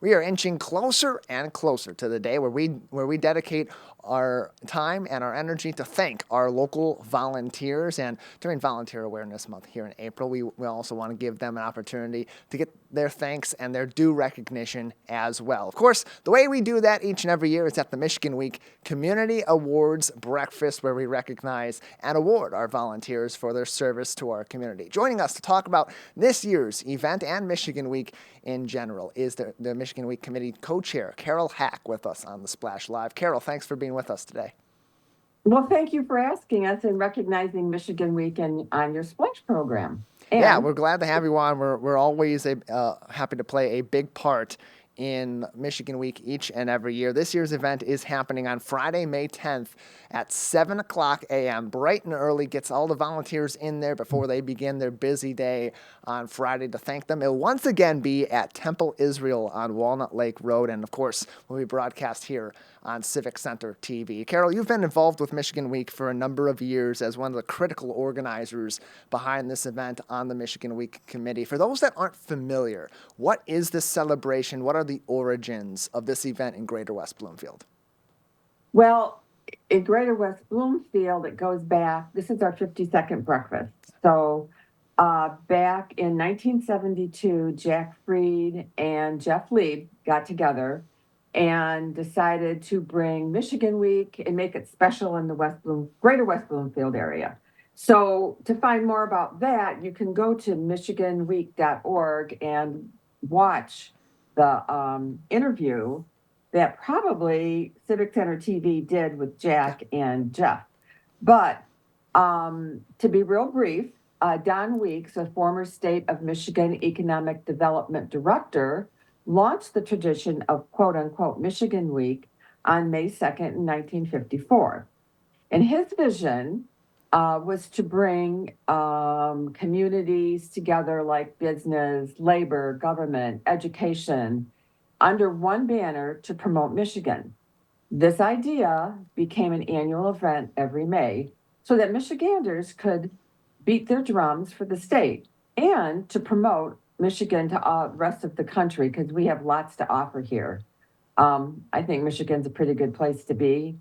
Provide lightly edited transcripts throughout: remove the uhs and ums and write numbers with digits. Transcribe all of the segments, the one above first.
We are inching closer and closer to the day where we dedicate our time and our energy to thank our local volunteers. And during Volunteer Awareness Month here in April, we also want to give them an opportunity to get their thanks and their due recognition as well. Of course, the way we do that each and every year is at the Michigan Week Community Awards Breakfast, where we recognize and award our volunteers for their service to our community. Joining us to talk about this year's event and Michigan Week in general is the Michigan Week Committee co-chair, Carol Hack, with us on the Splash Live. Carol, thanks for being with us today. Well, thank you for asking us and recognizing Michigan Week on your Splash program. Yeah, And we're glad to have you on. We're always happy to play a big part in Michigan Week each and every year. This year's event is happening on Friday, May 10th at 7 o'clock a.m. Bright and early, gets all the volunteers in there before they begin their busy day on Friday to thank them. It'll once again be at Temple Israel on Walnut Lake Road, and of course, will be broadcast here on Civic Center TV. Carol, you've been involved with Michigan Week for a number of years as one of the critical organizers behind this event on the Michigan Week Committee. For those that aren't familiar, what is this celebration? What are the origins of this event in Greater West Bloomfield? well, in Greater West Bloomfield, it goes back. This is our 52nd breakfast. So, back in 1972, Jack Freed and Jeff Lieb got together and decided to bring Michigan Week and make it special in the Greater West Bloomfield area. So, to find more about that, you can go to michiganweek.org and watch the interview that probably Civic Center TV did with Jack and Jeff. But to be real brief, Don Weeks, a former state of Michigan economic development director, launched the tradition of quote unquote Michigan Week on May 2nd in 1954. And his vision was to bring communities together like business, labor, government, education under one banner to promote Michigan. This idea became an annual event every May so that Michiganders could beat their drums for the state and to promote Michigan to the rest of the country because we have lots to offer here. I think Michigan's a pretty good place to be.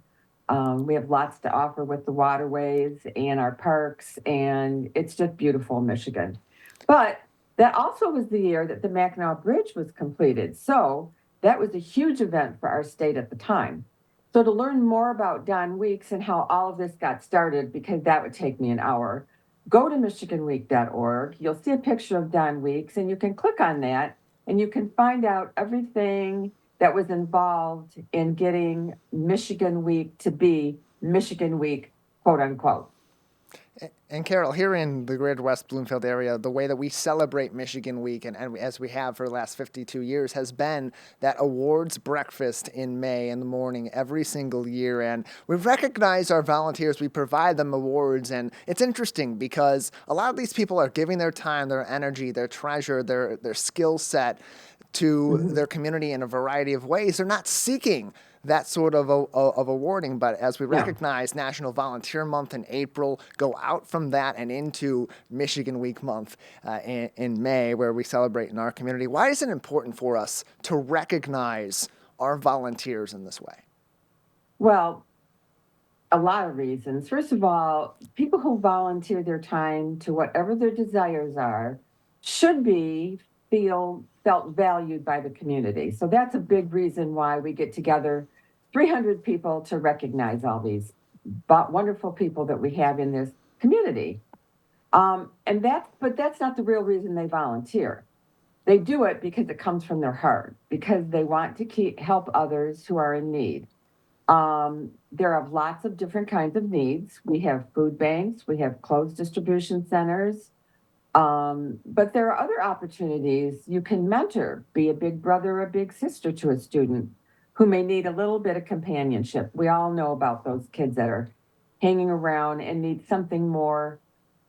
We have lots to offer with the waterways and our parks, and it's just beautiful in Michigan. But that also was the year that the Mackinac Bridge was completed. So that was a huge event for our state at the time. So to learn more about Don Weeks and how all of this got started, because that would take me an hour, go to michiganweek.org. You'll see a picture of Don Weeks, and you can click on that, and you can find out everything that was involved in getting Michigan Week to be Michigan Week, quote unquote. And Carol, here in the Greater West Bloomfield area, the way that we celebrate Michigan Week, and as we have for the last 52 years, has been that awards breakfast in May in the morning every single year. And we recognize our volunteers, we provide them awards. And it's interesting because a lot of these people are giving their time, their energy, their treasure, their skill set to Mhm. their community in a variety of ways. They're not seeking that sort of awarding. But as we No. recognize National Volunteer Month in April, go out from that and into Michigan Week Month in May, where we celebrate in our community. Why is it important for us to recognize our volunteers in this way? Well, a lot of reasons. First of all, people who volunteer their time to whatever their desires are should be feel felt valued by the community. So that's a big reason why we get together 300 people to recognize all these wonderful people that we have in this community. But that's not the real reason they volunteer. They do it because it comes from their heart, because they want to help others who are in need. There are lots of different kinds of needs. We have food banks, we have clothes distribution centers, but there are other opportunities. You can mentor, be a big brother or a big sister to a student who may need a little bit of companionship. We all know about those kids that are hanging around and need something more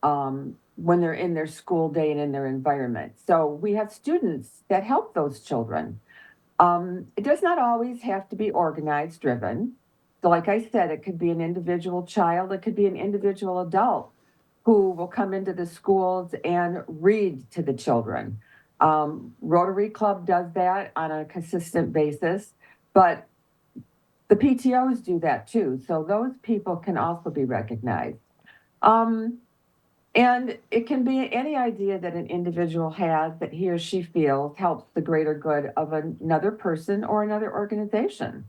when they're in their school day and in their environment. So we have students that help those children. It does not always have to be organized driven. So, like I said, it could be an individual child, it could be an individual adult who will come into the schools and read to the children. Rotary Club does that on a consistent basis, but the PTOs do that too. So those people can also be recognized. Um, and it can be any idea that an individual has that he or she feels helps the greater good of another person or another organization.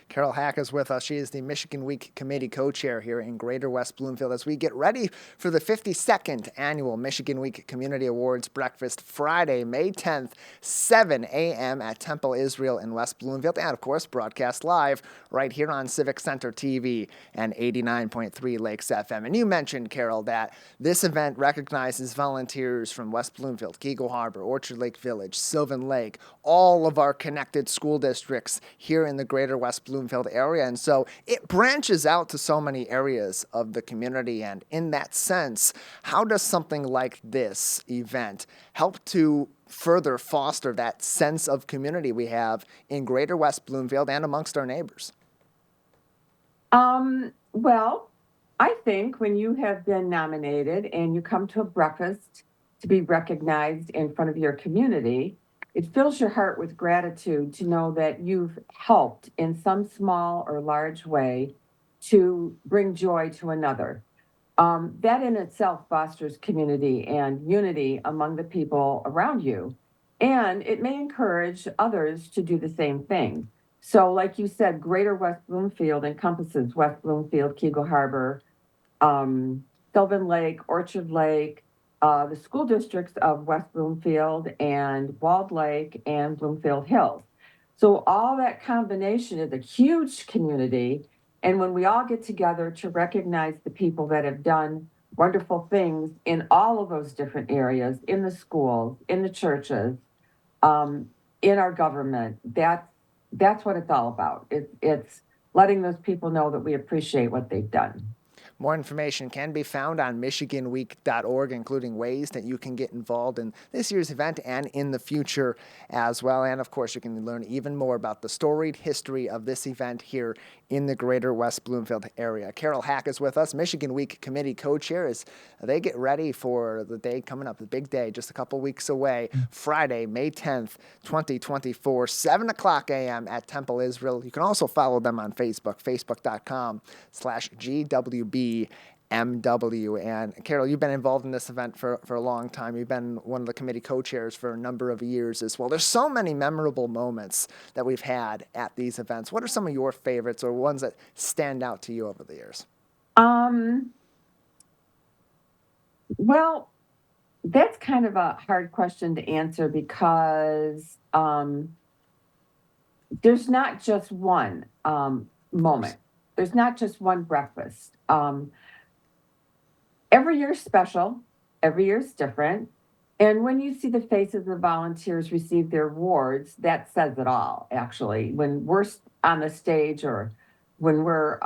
Carol Hack is with us. She is the Michigan Week Committee co-chair here in Greater West Bloomfield as we get ready for the 52nd annual Michigan Week Community Awards breakfast Friday, May 10th, 7 a.m. at Temple Israel in West Bloomfield, and of course broadcast live right here on Civic Center TV and 89.3 Lakes FM. And you mentioned, Carol, that this event recognizes volunteers from West Bloomfield, Keego Harbor, Orchard Lake Village, Sylvan Lake, all of our connected school districts here in the Greater West Bloomfield area. And so it branches out to so many areas of the community. And in that sense, how does something like this event help to further foster that sense of community we have in Greater West Bloomfield and amongst our neighbors? Well, I think when you have been nominated and you come to a breakfast to be recognized in front of your community, it fills your heart with gratitude to know that you've helped in some small or large way to bring joy to another. That in itself fosters community and unity among the people around you. And it may encourage others to do the same thing. So, like you said, Greater West Bloomfield encompasses West Bloomfield, Keego Harbor, Sylvan Lake, Orchard Lake, the school districts of West Bloomfield and Walled Lake and Bloomfield Hills. So all that combination is a huge community. And when we all get together to recognize the people that have done wonderful things in all of those different areas, in the schools, in the churches, in our government, that's what it's all about. It's letting those people know that we appreciate what they've done. More information can be found on MichiganWeek.org, including ways that you can get involved in this year's event and in the future as well. And of course, you can learn even more about the storied history of this event here in the Greater West Bloomfield area. Carol Hack is with us, Michigan Week Committee co-chair, as they get ready for the day coming up, the big day, just a couple weeks away, Friday, May 10th, 2024, 7 o'clock a.m. at Temple Israel. You can also follow them on Facebook, facebook.com/GWB. MW. And Carol, you've been involved in this event for a long time. You've been one of the committee co-chairs for a number of years as well. There's so many memorable moments that we've had at these events. What are some of your favorites or ones that stand out to you over the years? Well, that's kind of a hard question to answer because there's not just one moment. There's not just one breakfast. Every year's special. Every year's different. And when you see the faces of volunteers receive their awards, that says it all, actually. When we're on the stage or when we're,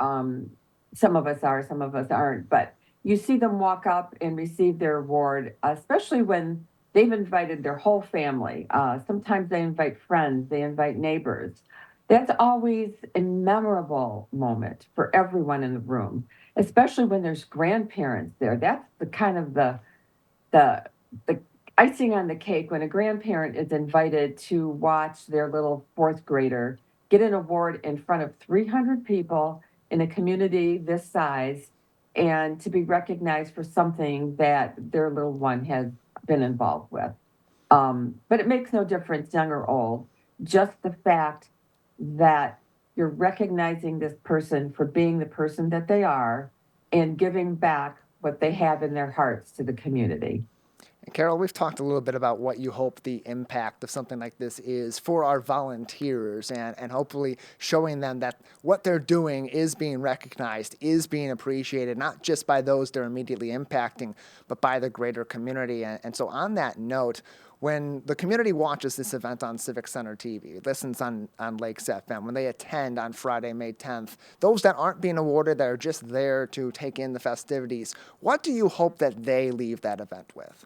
some of us are, some of us aren't, but you see them walk up and receive their award, especially when they've invited their whole family. Sometimes they invite friends, they invite neighbors. That's always a memorable moment for everyone in the room, especially when there's grandparents there. That's the kind of the icing on the cake when a grandparent is invited to watch their little fourth grader get an award in front of 300 people in a community this size and to be recognized for something that their little one has been involved with. But it makes no difference, young or old, just the fact that you're recognizing this person for being the person that they are and giving back what they have in their hearts to the community. And Carol, we've talked a little bit about what you hope the impact of something like this is for our volunteers and hopefully showing them that what they're doing is being recognized, is being appreciated, not just by those they're immediately impacting, but by the greater community. And so on that note, when the community watches this event on Civic Center TV, listens on Lakes FM, when they attend on Friday, May 10th, those that aren't being awarded, that are just there to take in the festivities, what do you hope that they leave that event with?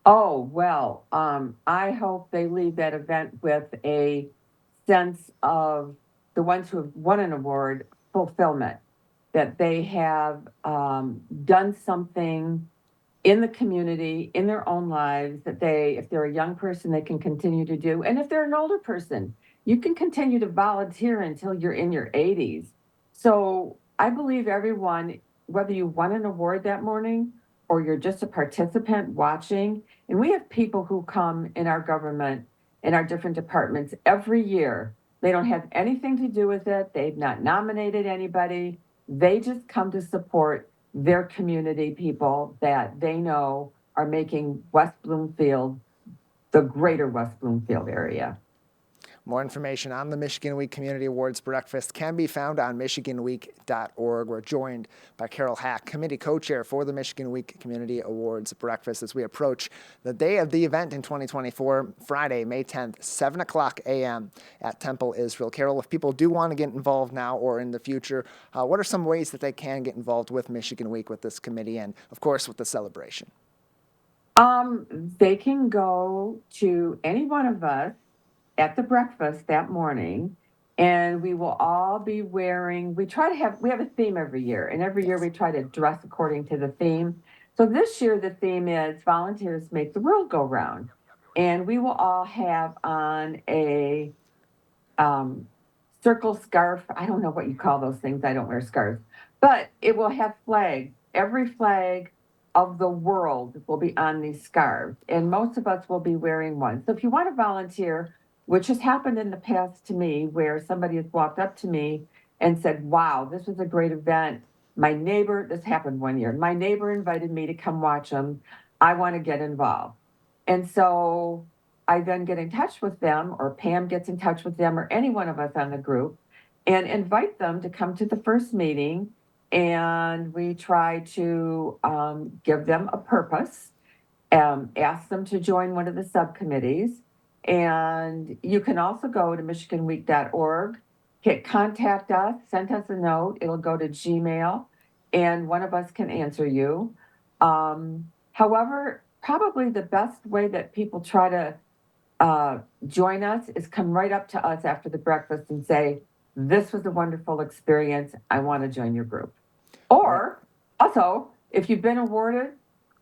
Oh, well, I hope they leave that event with a sense of the ones who have won an award fulfillment, that they have done something in the community, in their own lives, that they, if they're a young person, they can continue to do. And if they're an older person, you can continue to volunteer until you're in your 80s. So I believe everyone, whether you won an award that morning or you're just a participant watching, and we have people who come in our government, in our different departments every year. They don't have anything to do with it. They've not nominated anybody. They just come to support their community people that they know are making West Bloomfield the greater West Bloomfield area. More information on the Michigan Week Community Awards Breakfast can be found on michiganweek.org. We're joined by Carol Hack, committee co-chair for the Michigan Week Community Awards Breakfast, as we approach the day of the event in 2024, Friday, May 10th, 7 o'clock a.m. at Temple Israel. Carol, if people do want to get involved now or in the future, what are some ways that they can get involved with Michigan Week, with this committee, and, of course, with the celebration? They can go to any one of us at the breakfast that morning, and we will all be wearing, we have a theme every year, and every year we try to dress according to the theme. So this year the theme is Volunteers Make the World Go Round. And we will all have on a circle scarf. I don't know what you call those things. I don't wear scarves, but it will have flags. Every flag of the world will be on these scarves, and most of us will be wearing one. So if you want to volunteer, which has happened in the past to me, where somebody has walked up to me and said, wow, this was a great event. This happened one year. My neighbor invited me to come watch them. I want to get involved. And so I then get in touch with them, or Pam gets in touch with them, or any one of us on the group, and invite them to come to the first meeting. And we try to give them a purpose, ask them to join one of the subcommittees. And you can also go to michiganweek.org, hit contact us, send us a note. It'll go to Gmail, and one of us can answer you. However, probably the best way that people try to join us is come right up to us after the breakfast and say, this was a wonderful experience. I want to join your group. Or also, if you've been awarded,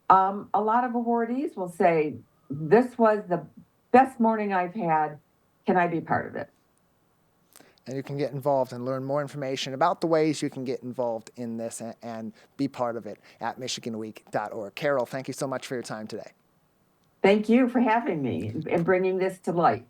a lot of awardees will say, this was the best morning I've had. Can I be part of it? And you can get involved and learn more information about the ways you can get involved in this and be part of it at michiganweek.org. Carol, thank you so much for your time today. Thank you for having me and bringing this to light.